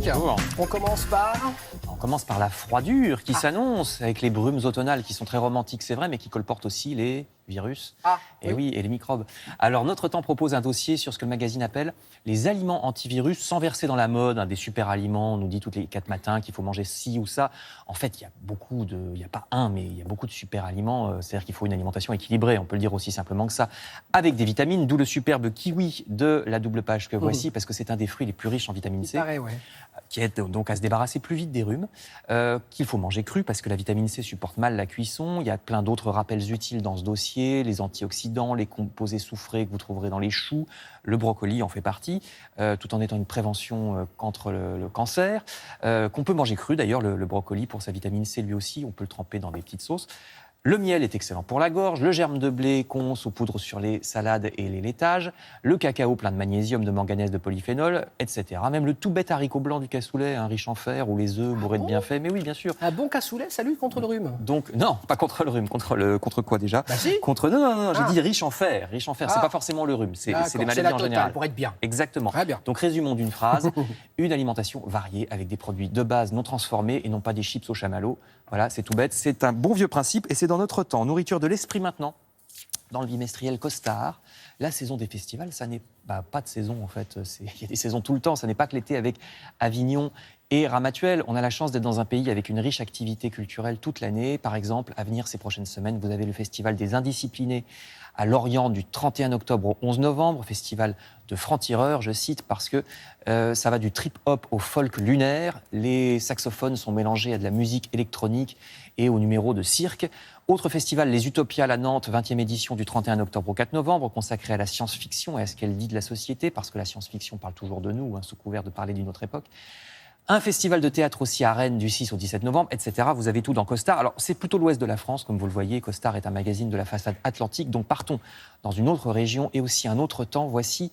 Patrick. Bonjour. On commence par... On commence par la froidure qui s'annonce avec les brumes automnales qui sont très romantiques, c'est vrai, mais qui colportent aussi les virus et les microbes. Alors, notre temps propose un dossier sur ce que le magazine appelle les aliments antivirus, sans verser dans la mode, des super aliments. On nous dit toutes les 4 matins qu'il faut manger ci ou ça. En fait, il n'y a pas un, mais il y a beaucoup de super aliments. C'est-à-dire qu'il faut une alimentation équilibrée, on peut le dire aussi simplement que ça, avec des vitamines, d'où le superbe kiwi de la double page que voici, parce que c'est un des fruits les plus riches en vitamine C. Pareil, ouais. Qui aide donc à se débarrasser plus vite des rhumes, qu'il faut manger cru parce que la vitamine C supporte mal la cuisson. Il y a plein d'autres rappels utiles dans ce dossier, les antioxydants, les composés soufrés que vous trouverez dans les choux, le brocoli en fait partie, tout en étant une prévention contre le cancer, qu'on peut manger cru d'ailleurs, le brocoli pour sa vitamine C lui aussi, on peut le tremper dans des petites sauces. Le miel est excellent pour la gorge, le germe de blé qu'on saupoudre sur les salades et les laitages, le cacao plein de magnésium, de manganèse, de polyphénol, etc. Même le tout bête haricot blanc du cassoulet, riche en fer, ou les œufs bourrés de bienfaits, mais oui, bien sûr. Un bon cassoulet, ça lutte contre le rhume. Donc, non, pas contre le rhume, contre quoi déjà? Bah si. Non, j'ai dit riche en fer, c'est pas forcément le rhume, c'est les maladies en totale, général. pour être bien. Exactement. Très bien. Donc, résumons d'une phrase, une alimentation variée avec des produits de base non transformés et non pas des chips au chamallow. Voilà, c'est tout bête, c'est un bon vieux principe et c'est dans notre temps. Nourriture de l'esprit maintenant, dans le bimestriel Costard. La saison des festivals, ça n'est pas de saison en fait, il y a des saisons tout le temps, ça n'est pas que l'été avec Avignon et Ramatuelle. On a la chance d'être dans un pays avec une riche activité culturelle toute l'année. Par exemple, à venir ces prochaines semaines, vous avez le festival des Indisciplinés à Lorient du 31 octobre au 11 novembre, festival de francs-tireurs, je cite, parce que ça va du trip-hop au folk lunaire. Les saxophones sont mélangés à de la musique électronique et au numéro de cirque. Autre festival, les Utopiales à Nantes, 20e édition du 31 octobre au 4 novembre, consacré à la science-fiction et à ce qu'elle dit de la société, parce que la science-fiction parle toujours de nous, sous couvert de parler d'une autre époque. Un festival de théâtre aussi à Rennes du 6 au 17 novembre, etc. Vous avez tout dans Costard. Alors, c'est plutôt l'ouest de la France, comme vous le voyez. Costard est un magazine de la façade atlantique. Donc, partons dans une autre région et aussi un autre temps. Voici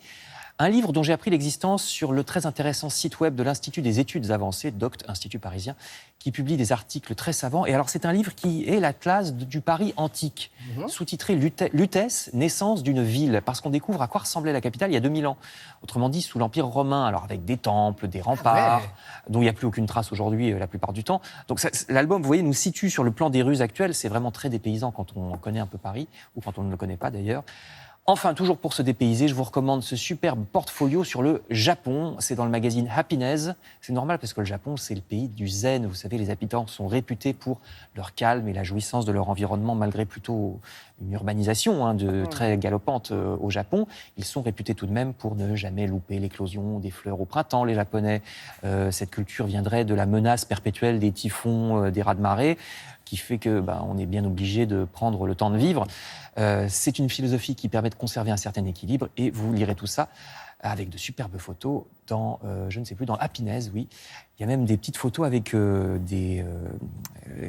un livre dont j'ai appris l'existence sur le très intéressant site web de l'Institut des études avancées, DOCT, Institut parisien, qui publie des articles très savants. Et alors, c'est un livre qui est l'Atlas du Paris antique, sous-titré Lutèce, naissance d'une ville, parce qu'on découvre à quoi ressemblait la capitale il y a 2000 ans. Autrement dit, sous l'Empire romain, alors avec des temples, des remparts, dont il n'y a plus aucune trace aujourd'hui la plupart du temps. Donc l'album, vous voyez, nous situe sur le plan des rues actuelles. C'est vraiment très dépaysant quand on connaît un peu Paris, ou quand on ne le connaît pas d'ailleurs. Enfin, toujours pour se dépayser, je vous recommande ce superbe portfolio sur le Japon. C'est dans le magazine Happiness. C'est normal parce que le Japon, c'est le pays du zen. Vous savez, les habitants sont réputés pour leur calme et la jouissance de leur environnement, malgré plutôt une urbanisation très galopante au Japon. Ils sont réputés tout de même pour ne jamais louper l'éclosion des fleurs au printemps, les Japonais. Cette culture viendrait de la menace perpétuelle des typhons, des raz-de-marée, qui fait que on est bien obligé de prendre le temps de vivre. C'est une philosophie qui permet de conserver un certain équilibre et vous lirez tout ça avec de superbes photos dans, dans Happiness, oui. Il y a même des petites photos avec des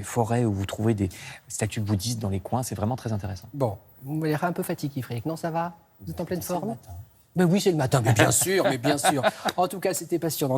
forêts où vous trouvez des statues bouddhistes dans les coins. C'est vraiment très intéressant. Bon, vous m'avez l'air un peu fatigué, Frédéric. Non, ça va? Vous êtes en pleine forme? Oui, c'est le matin, mais bien sûr, En tout cas, c'était passionnant.